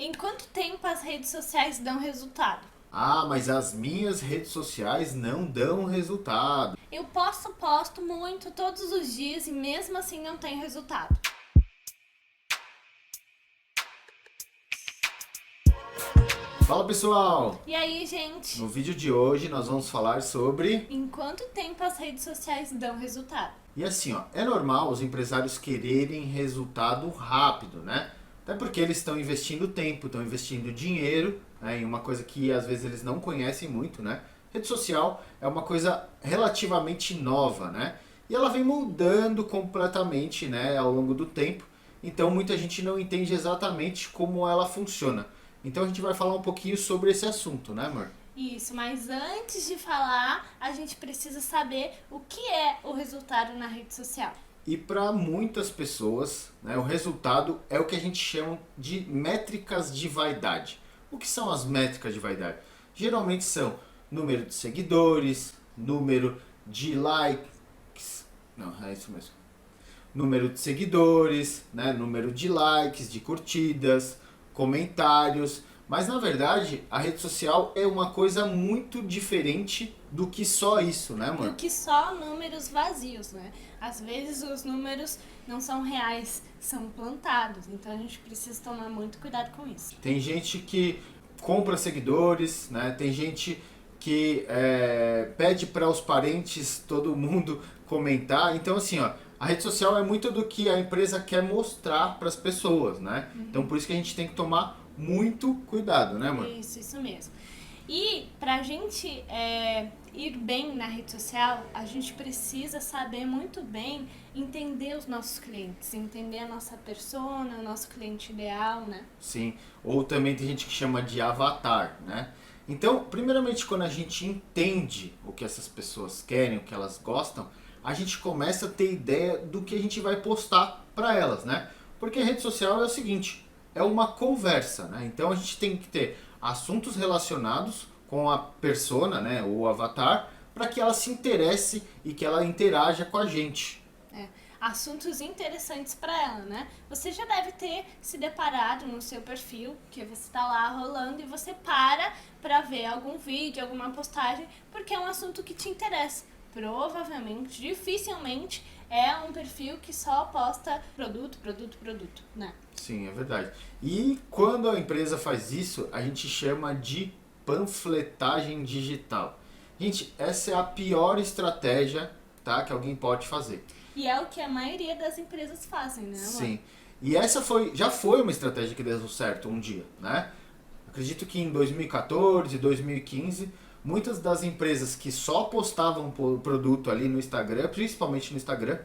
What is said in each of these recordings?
Em quanto tempo as redes sociais dão resultado? Ah, mas as minhas redes sociais não dão resultado. Eu posto muito todos os dias e mesmo assim não tenho resultado. Fala pessoal! E aí, gente? No vídeo de hoje nós vamos falar sobre... Em quanto tempo as redes sociais dão resultado? E assim, ó, é normal os empresários quererem resultado rápido, né? Até porque eles estão investindo tempo, estão investindo dinheiro, né, em uma coisa que às vezes eles não conhecem muito, né? Rede social é uma coisa relativamente nova, né? E ela vem mudando completamente, né, ao longo do tempo. Então muita gente não entende exatamente como ela funciona. Então a gente vai falar um pouquinho sobre esse assunto, né, amor? Isso, mas antes de falar, a gente precisa saber o que é o resultado na rede social. E para muitas pessoas, né, o resultado é o que a gente chama de métricas de vaidade. O que são as métricas de vaidade? Geralmente são número de seguidores, número de likes, não, é isso mesmo. Número de seguidores, né, número de likes, de curtidas, comentários. Mas na verdade, a rede social é uma coisa muito diferente do que só isso, né, amor? Do que só números vazios, né? Às vezes os números não são reais, são plantados. Então a gente precisa tomar muito cuidado com isso. Tem gente que compra seguidores, né? Tem gente que pede para os parentes, todo mundo comentar. Então assim, ó, a rede social é muito do que a empresa quer mostrar para as pessoas, né? Então por isso que a gente tem que tomar muito cuidado, né, amor? Isso mesmo. E pra gente ir bem na rede social, a gente precisa saber muito bem entender os nossos clientes, entender a nossa persona, o nosso cliente ideal, né? Sim. Ou também tem gente que chama de avatar, né? Então, primeiramente, quando a gente entende o que essas pessoas querem, o que elas gostam, a gente começa a ter ideia do que a gente vai postar para elas, né? Porque a rede social é o seguinte, é uma conversa, né? Então a gente tem que ter assuntos relacionados com a persona, né, ou avatar, para que ela se interesse e que ela interaja com a gente. Assuntos interessantes para ela, né? Você já deve ter se deparado no seu perfil, que você está lá rolando e você para ver algum vídeo, alguma postagem, porque é um assunto que te interessa. Provavelmente, dificilmente, é um perfil que só posta produto, né? Sim, é verdade. E quando a empresa faz isso, a gente chama de panfletagem digital. Gente, essa é a pior estratégia, tá, que alguém pode fazer. E é o que a maioria das empresas fazem, né, amor? Sim. E essa já foi uma estratégia que deu certo um dia, né? Acredito que em 2014, 2015, muitas das empresas que só postavam produto ali no Instagram, principalmente no Instagram,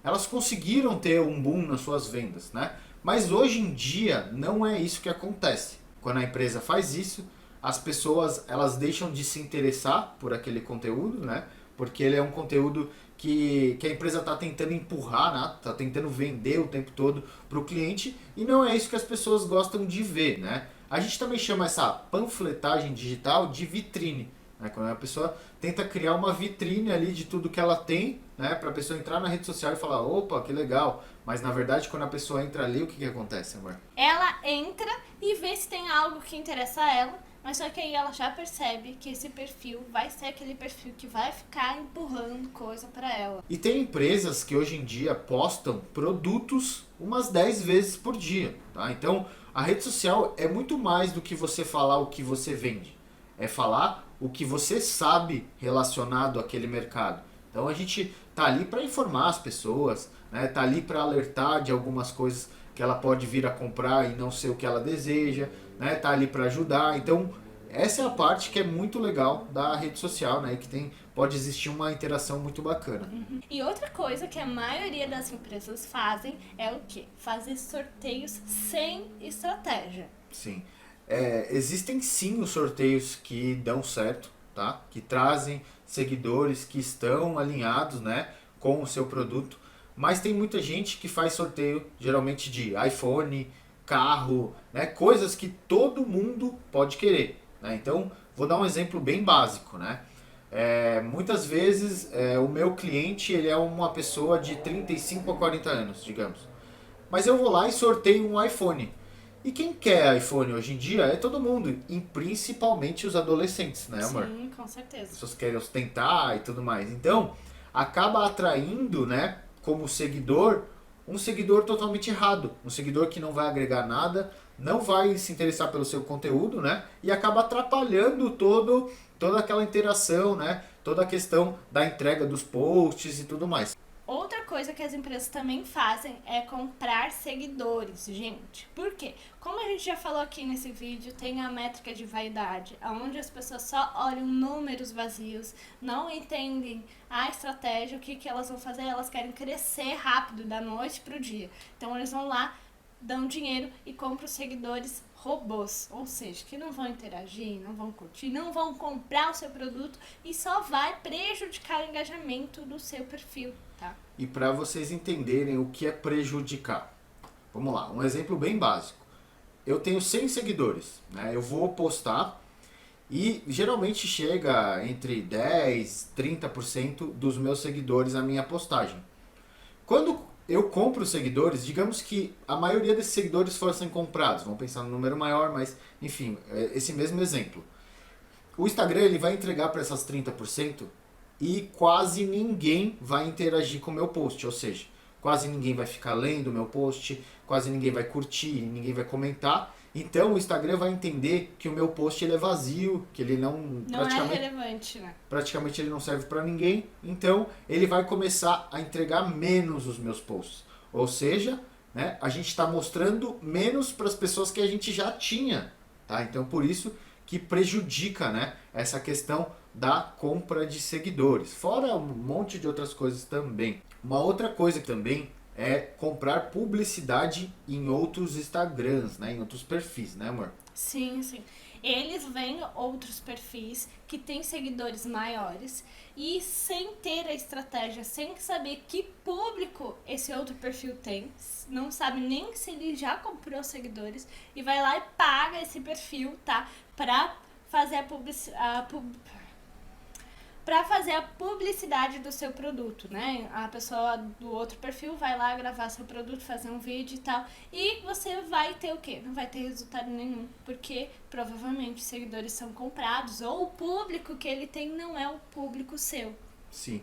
elas conseguiram ter um boom nas suas vendas, né? Mas hoje em dia não é isso que acontece. Quando a empresa faz isso, as pessoas elas deixam de se interessar por aquele conteúdo, né? Porque ele é um conteúdo que a empresa está tentando empurrar, né? Está tentando vender o tempo todo para o cliente e não é isso que as pessoas gostam de ver, né? A gente também chama essa panfletagem digital de vitrine, né? Quando a pessoa tenta criar uma vitrine ali de tudo que ela tem, né? Para a pessoa entrar na rede social e falar, opa, que legal. Mas na verdade, quando a pessoa entra ali, o que acontece, amor? Ela entra e vê se tem algo que interessa a ela, mas só que aí ela já percebe que esse perfil vai ser aquele perfil que vai ficar empurrando coisa para ela. E tem empresas que hoje em dia postam produtos umas 10 vezes por dia, tá? Então, a rede social é muito mais do que você falar o que você vende. É falar o que você sabe relacionado àquele mercado. Então, a gente tá ali para informar as pessoas, né? Tá ali para alertar de algumas coisas que ela pode vir a comprar e não ser o que ela deseja, né? Tá ali para ajudar. Então, essa é a parte que é muito legal da rede social, né? Que pode existir uma interação muito bacana. E outra coisa que a maioria das empresas fazem é o quê? Fazer sorteios sem estratégia. Sim. Existem sim os sorteios que dão certo, tá? Que trazem seguidores que estão alinhados, né, com o seu produto. Mas tem muita gente que faz sorteio, geralmente de iPhone, carro, né, coisas que todo mundo pode querer, né? Então, vou dar um exemplo bem básico, né? Muitas vezes o meu cliente ele é uma pessoa de 35 a 40 anos, digamos. Mas eu vou lá e sorteio um iPhone. E quem quer iPhone hoje em dia é todo mundo, e principalmente os adolescentes, né, amor? Sim, com certeza. As pessoas querem ostentar e tudo mais. Então, acaba atraindo, né, como seguidor, um seguidor totalmente errado. Um seguidor que não vai agregar nada, não vai se interessar pelo seu conteúdo, né? E acaba atrapalhando toda aquela interação, né? Toda a questão da entrega dos posts e tudo mais. Outra coisa que as empresas também fazem é comprar seguidores, gente. Por quê? Como a gente já falou aqui nesse vídeo, tem a métrica de vaidade, onde as pessoas só olham números vazios, não entendem a estratégia, o que elas vão fazer, elas querem crescer rápido, da noite pro dia. Então eles vão lá, dão dinheiro e compram seguidores robôs, ou seja, que não vão interagir, não vão curtir, não vão comprar o seu produto e só vai prejudicar o engajamento do seu perfil, tá? E para vocês entenderem o que é prejudicar, vamos lá, um exemplo bem básico. Eu tenho 100 seguidores, né? Eu vou postar e geralmente chega entre 10 e 30% dos meus seguidores a minha postagem. Quando eu compro seguidores, digamos que a maioria desses seguidores fossem comprados, vamos pensar no número maior, mas enfim, esse mesmo exemplo. O Instagram ele vai entregar para essas 30% e quase ninguém vai interagir com o meu post, ou seja, quase ninguém vai ficar lendo o meu post, quase ninguém vai curtir, ninguém vai comentar. Então o Instagram vai entender que o meu post ele é vazio, que ele não é relevante, né? Praticamente ele não serve para ninguém. Então ele vai começar a entregar menos os meus posts. Ou seja, né, a gente está mostrando menos para as pessoas que a gente já tinha, tá? Então por isso que prejudica, né, essa questão da compra de seguidores. Fora um monte de outras coisas também. Uma outra coisa também é comprar publicidade em outros Instagrams, né? Em outros perfis, né, amor? Sim, sim. Eles veem outros perfis que têm seguidores maiores e sem ter a estratégia, sem saber que público esse outro perfil tem, não sabe nem se ele já comprou seguidores e vai lá e paga esse perfil, tá? Pra fazer para fazer a publicidade do seu produto, né? A pessoa do outro perfil vai lá gravar seu produto, fazer um vídeo e tal, e você vai ter o quê? Não vai ter resultado nenhum, porque provavelmente os seguidores são comprados ou o público que ele tem não é o público seu. Sim,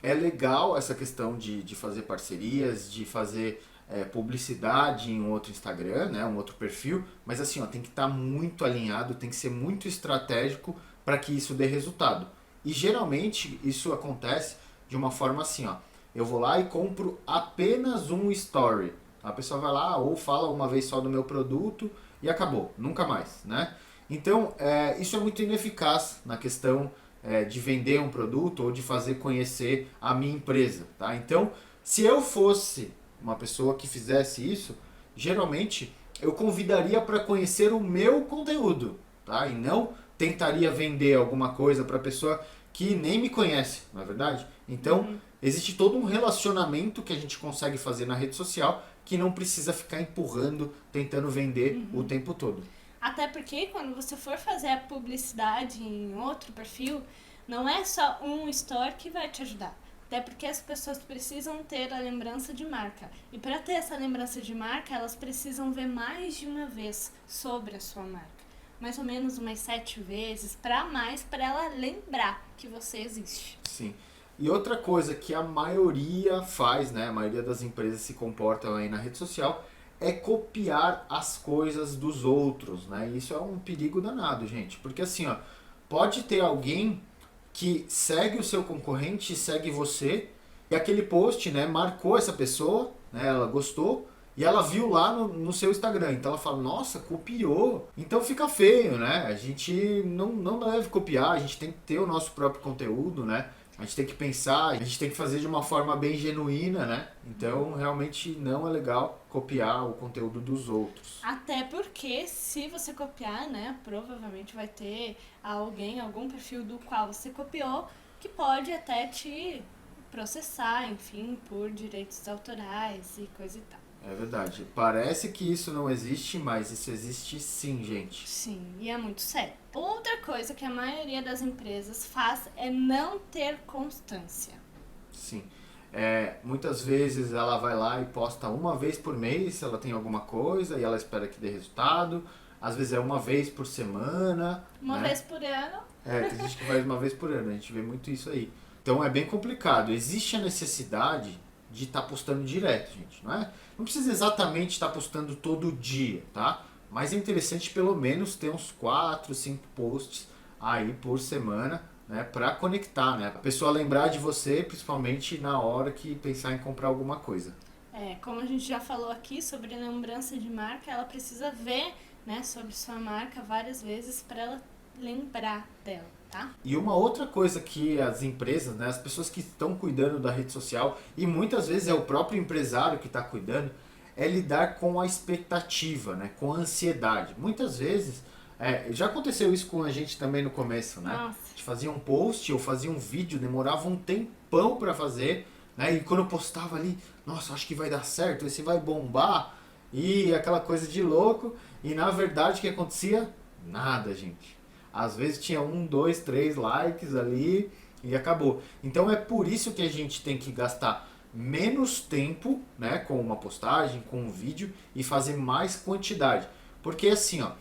é legal essa questão de fazer parcerias, de fazer publicidade em um outro Instagram, né, um outro perfil, mas assim, ó, tem que estar muito alinhado, tem que ser muito estratégico para que isso dê resultado. E geralmente isso acontece de uma forma assim, ó. Eu vou lá e compro apenas um story. A pessoa vai lá ou fala uma vez só do meu produto e acabou, nunca mais, né? Então, isso é muito ineficaz na questão de vender um produto ou de fazer conhecer a minha empresa, tá? Então, se eu fosse uma pessoa que fizesse isso, geralmente eu convidaria para conhecer o meu conteúdo, tá? E não tentaria vender alguma coisa para pessoa que nem me conhece, não é verdade? Então, existe todo um relacionamento que a gente consegue fazer na rede social que não precisa ficar empurrando, tentando vender o tempo todo. Até porque quando você for fazer a publicidade em outro perfil, não é só um store que vai te ajudar. Até porque as pessoas precisam ter a lembrança de marca. E para ter essa lembrança de marca, elas precisam ver mais de uma vez sobre a sua marca. Mais ou menos umas 7 vezes, para ela lembrar que você existe. Sim. E outra coisa que a maioria faz, né, a maioria das empresas se comportam aí na rede social, é copiar as coisas dos outros, né? E isso é um perigo danado, gente. Porque assim, ó, pode ter alguém que segue o seu concorrente, segue você, e aquele post, né, marcou essa pessoa, né, ela gostou, e ela viu lá no seu Instagram. Então ela fala, nossa, copiou. Então fica feio, né? A gente não deve copiar, a gente tem que ter o nosso próprio conteúdo, né? A gente tem que pensar, a gente tem que fazer de uma forma bem genuína, né? Então realmente não é legal copiar o conteúdo dos outros. Até porque se você copiar, né, provavelmente vai ter algum perfil do qual você copiou, que pode até te processar, enfim, por direitos autorais e coisa e tal. É verdade. Parece que isso não existe, mas isso existe sim, gente. Sim, e é muito sério. Outra coisa que a maioria das empresas faz é não ter constância. Sim. Muitas vezes ela vai lá e posta uma vez por mês se ela tem alguma coisa e ela espera que dê resultado. Às vezes é uma vez por semana. Uma né? vez por ano. Tem gente que faz uma vez por ano, a gente vê muito isso aí. Então é bem complicado. Existe a necessidade de estar postando direto, gente, não é? Não precisa exatamente estar postando todo dia, tá? Mas é interessante pelo menos ter uns 4, 5 posts aí por semana, né, para conectar, né? A pessoa lembrar de você, principalmente na hora que pensar em comprar alguma coisa. Como a gente já falou aqui sobre lembrança de marca, ela precisa ver, né, sobre sua marca várias vezes para ela lembrar dela, tá? E uma outra coisa que as empresas, né, as pessoas que estão cuidando da rede social, e muitas vezes é o próprio empresário que está cuidando, é lidar com a expectativa, né, com a ansiedade. Muitas vezes, já aconteceu isso com a gente também no começo, né? Nossa. A gente fazia um post ou fazia um vídeo, demorava um tempão para fazer, né? E quando eu postava ali, nossa, acho que vai dar certo, esse vai bombar, e aquela coisa de louco, e na verdade o que acontecia? Nada, gente. Às vezes tinha 1, 2, 3 likes ali e acabou. Então é por isso que a gente tem que gastar menos tempo, né, com uma postagem, com um vídeo e fazer mais quantidade. Porque assim, ó,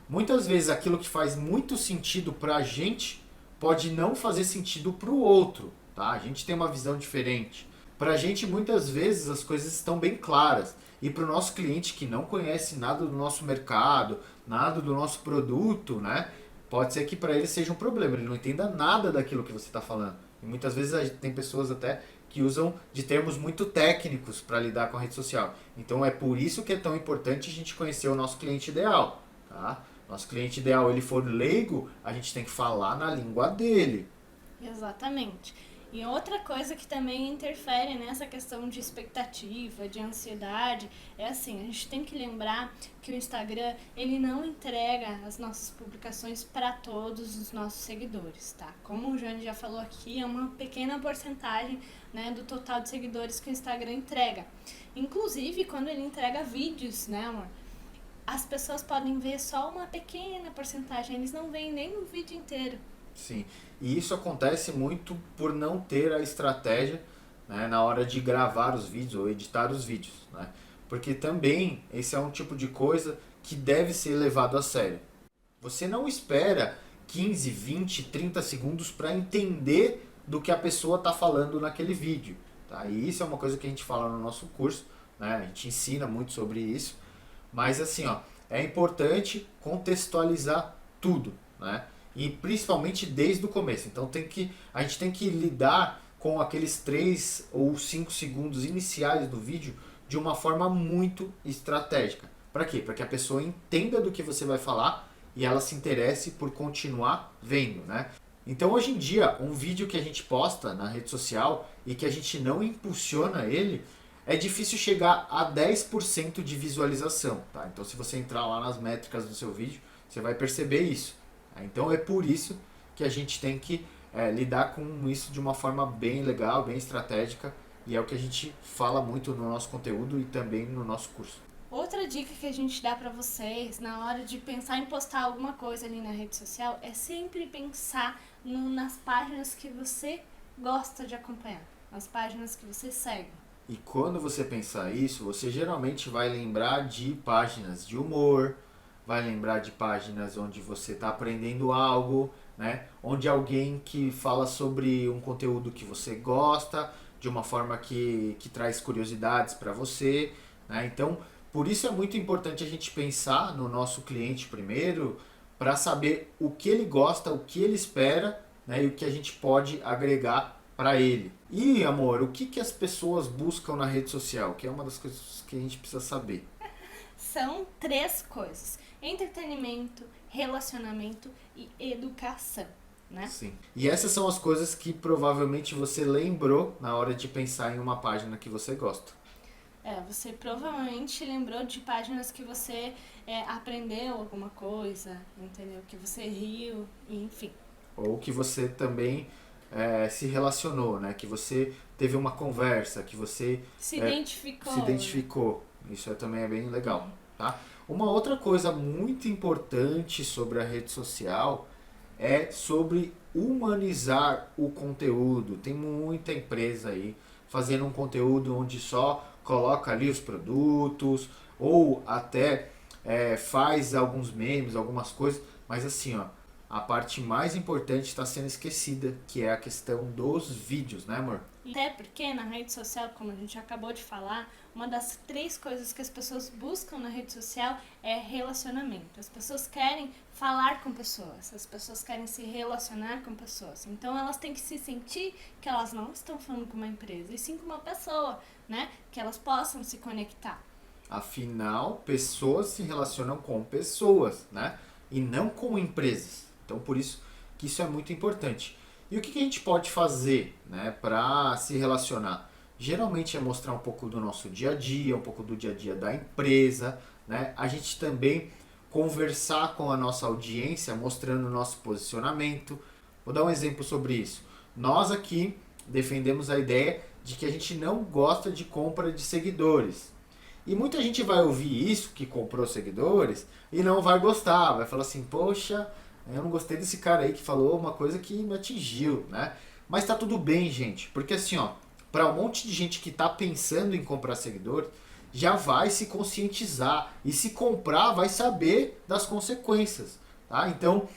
muitas vezes aquilo que faz muito sentido pra gente pode não fazer sentido pro outro, tá? A gente tem uma visão diferente. Pra gente muitas vezes as coisas estão bem claras. E pro nosso cliente que não conhece nada do nosso mercado, nada do nosso produto, né? Pode ser que para ele seja um problema, ele não entenda nada daquilo que você está falando. E muitas vezes tem pessoas até que usam de termos muito técnicos para lidar com a rede social. Então é por isso que é tão importante a gente conhecer o nosso cliente ideal. Tá? Nosso cliente ideal, ele for leigo, a gente tem que falar na língua dele. Exatamente. E outra coisa que também interfere nessa questão de expectativa, de ansiedade, é assim, a gente tem que lembrar que o Instagram, ele não entrega as nossas publicações para todos os nossos seguidores, tá? Como o Johnny já falou aqui, é uma pequena porcentagem, né, do total de seguidores que o Instagram entrega. Inclusive, quando ele entrega vídeos, né, amor? As pessoas podem ver só uma pequena porcentagem, eles não veem nem o vídeo inteiro. Sim, e isso acontece muito por não ter a estratégia, né, na hora de gravar os vídeos ou editar os vídeos, né? Porque também esse é um tipo de coisa que deve ser levado a sério. Você não espera 15, 20, 30 segundos para entender do que a pessoa está falando naquele vídeo, tá? E isso é uma coisa que a gente fala no nosso curso, né? A gente ensina muito sobre isso, mas assim, ó, é importante contextualizar tudo, né? E principalmente desde o começo. Então a gente tem que lidar com aqueles 3 ou 5 segundos iniciais do vídeo de uma forma muito estratégica. Para quê? Para que a pessoa entenda do que você vai falar e ela se interesse por continuar vendo, né? Então hoje em dia, um vídeo que a gente posta na rede social e que a gente não impulsiona ele, é difícil chegar a 10% de visualização, tá? Então se você entrar lá nas métricas do seu vídeo, você vai perceber isso. Então é por isso que a gente tem que lidar com isso de uma forma bem legal, bem estratégica, e é o que a gente fala muito no nosso conteúdo e também no nosso curso. Outra dica que a gente dá pra vocês na hora de pensar em postar alguma coisa ali na rede social é sempre pensar nas páginas que você gosta de acompanhar, nas páginas que você segue. E quando você pensar isso, você geralmente vai lembrar de páginas de humor, vai lembrar de páginas onde você está aprendendo algo, né? Onde alguém que fala sobre um conteúdo que você gosta, de uma forma que traz curiosidades para você, né? Então, por isso é muito importante a gente pensar no nosso cliente primeiro, para saber o que ele gosta, o que ele espera, né? E o que a gente pode agregar para ele. E, amor, o que as pessoas buscam na rede social? Que é uma das coisas que a gente precisa saber. São 3 coisas: entretenimento, relacionamento e educação, né? Sim. E essas são as coisas que provavelmente você lembrou na hora de pensar em uma página que você gosta. Você provavelmente lembrou de páginas que você aprendeu alguma coisa, entendeu? Que você riu, enfim. Ou que você também se relacionou, né? Que você teve uma conversa, que você Se identificou. se identificou. Isso também é bem legal, tá? Uma outra coisa muito importante sobre a rede social é sobre humanizar o conteúdo. Tem muita empresa aí fazendo um conteúdo onde só coloca ali os produtos, ou até faz alguns memes, algumas coisas, mas assim, ó, a parte mais importante está sendo esquecida, que é a questão dos vídeos, né, amor? Até porque na rede social, como a gente acabou de falar, uma das 3 coisas que as pessoas buscam na rede social é relacionamento. As pessoas querem falar com pessoas, as pessoas querem se relacionar com pessoas. Então elas têm que se sentir que elas não estão falando com uma empresa, e sim com uma pessoa, né? Que elas possam se conectar. Afinal, pessoas se relacionam com pessoas, né? E não com empresas. Então, por isso que isso é muito importante. E o que a gente pode fazer, né, para se relacionar? Geralmente é mostrar um pouco do nosso dia a dia, um pouco do dia a dia da empresa, né? A gente também conversar com a nossa audiência, mostrando o nosso posicionamento. Vou dar um exemplo sobre isso. Nós aqui defendemos a ideia de que a gente não gosta de compra de seguidores. E muita gente vai ouvir isso, que comprou seguidores, e não vai gostar, vai falar assim, poxa, eu não gostei desse cara aí que falou uma coisa que me atingiu, né? Mas tá tudo bem, gente, porque assim, ó, para um monte de gente que tá pensando em comprar seguidores, já vai se conscientizar, e se comprar vai saber das consequências, tá? Então,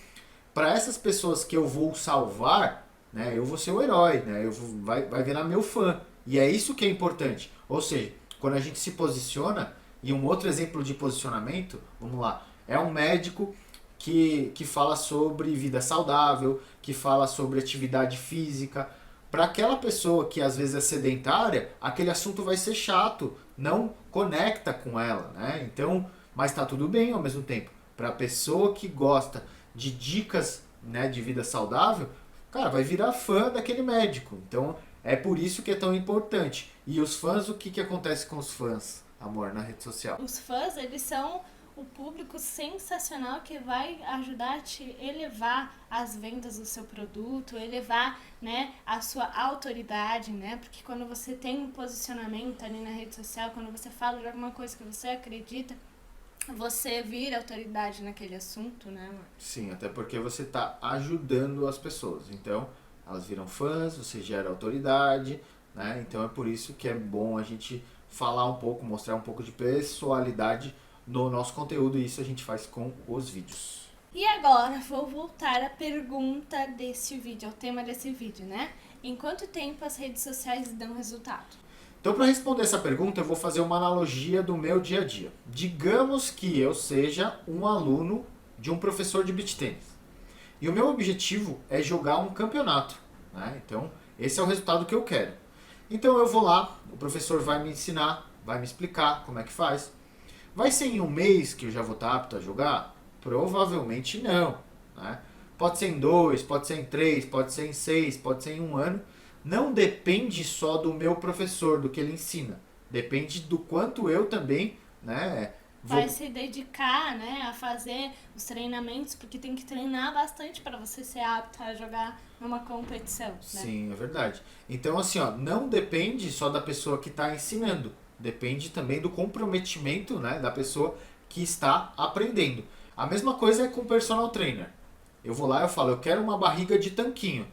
para essas pessoas que eu vou salvar, né, eu vou ser o herói, né? Vai virar meu fã, e é isso que é importante. Ou seja, quando a gente se posiciona, e um outro exemplo de posicionamento, vamos lá, é um médico que fala sobre vida saudável, que fala sobre atividade física. Para aquela pessoa que às vezes é sedentária, aquele assunto vai ser chato, não conecta com ela, né? Então, mas tá tudo bem ao mesmo tempo. Para a pessoa que gosta de dicas, né, de vida saudável, cara, vai virar fã daquele médico. Então, é por isso que é tão importante. E os fãs, o que acontece com os fãs, amor, na rede social? Os fãs, eles são o público sensacional que vai ajudar a te elevar as vendas do seu produto, elevar, né, a sua autoridade, né? Porque quando você tem um posicionamento ali na rede social, quando você fala de alguma coisa que você acredita, você vira autoridade naquele assunto, né, amor? Sim, até porque você está ajudando as pessoas. Então, elas viram fãs, você gera autoridade, né? Então é por isso que é bom a gente falar um pouco, mostrar um pouco de pessoalidade no nosso conteúdo, e isso a gente faz com os vídeos. E agora vou voltar à pergunta desse vídeo, ao tema desse vídeo, né? Em quanto tempo as redes sociais dão resultado? Então, para responder essa pergunta, eu vou fazer uma analogia do meu dia a dia. Digamos que eu seja um aluno de um professor de beach tennis. E o meu objetivo é jogar um campeonato, né? Então, esse é o resultado que eu quero. Então, eu vou lá, o professor vai me ensinar, vai me explicar como é que faz. Vai ser em um mês que eu já vou estar apto a jogar? Provavelmente não, né? Pode ser em 2, pode ser em 3, pode ser em 6, pode ser em um ano. Não depende só do meu professor, do que ele ensina. Depende do quanto eu também, né, vai se dedicar, né, a fazer os treinamentos, porque tem que treinar bastante para você ser apto a jogar numa competição, né? Sim, é verdade. Então, assim, ó, não depende só da pessoa que está ensinando. Depende também do comprometimento, né, da pessoa que está aprendendo. A mesma coisa é com o personal trainer. Eu vou lá e eu falo, eu quero uma barriga de tanquinho.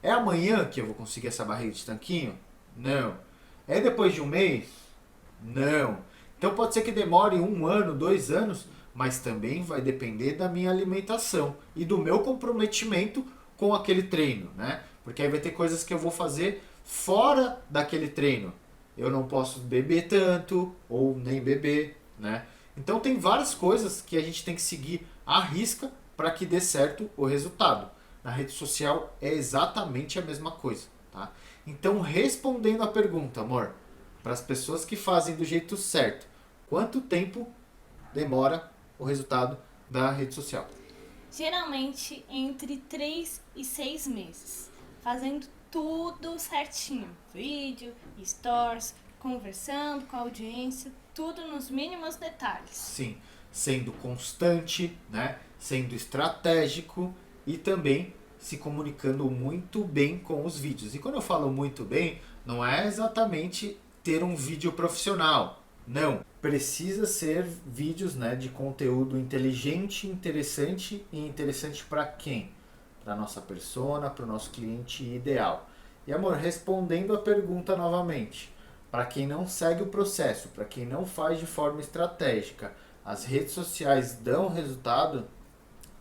É amanhã que eu vou conseguir essa barriga de tanquinho? Não. É depois de um mês? Não. Então pode ser que demore 1 ano, 2 anos, mas também vai depender da minha alimentação e do meu comprometimento com aquele treino, né? Porque aí vai ter coisas que eu vou fazer fora daquele treino. Eu não posso beber tanto ou nem beber, né? Então tem várias coisas que a gente tem que seguir à risca para que dê certo o resultado. Na rede social é exatamente a mesma coisa, tá? Então, respondendo a pergunta, amor, para as pessoas que fazem do jeito certo, quanto tempo demora o resultado da rede social? Geralmente entre 3 e 6 meses, fazendo tudo certinho, vídeo, stories, conversando com a audiência, tudo nos mínimos detalhes. Sim, sendo constante, né? Sendo estratégico e também se comunicando muito bem com os vídeos. E quando eu falo muito bem, não é exatamente ter um vídeo profissional. Não. Precisa ser vídeos, né, de conteúdo inteligente, interessante e interessante para quem? Para nossa persona, para o nosso cliente ideal. E amor, respondendo a pergunta novamente, para quem não segue o processo, para quem não faz de forma estratégica, as redes sociais dão resultado?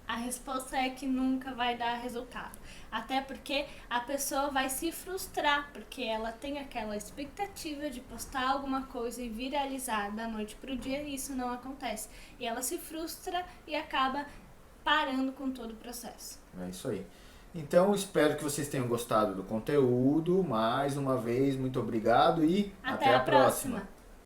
A resposta é que nunca vai dar resultado. Até porque a pessoa vai se frustrar, porque ela tem aquela expectativa de postar alguma coisa e viralizar da noite pro dia e isso não acontece. E ela se frustra e acaba parando com todo o processo. É isso aí. Então, espero que vocês tenham gostado do conteúdo. Mais uma vez, muito obrigado e Até a próxima.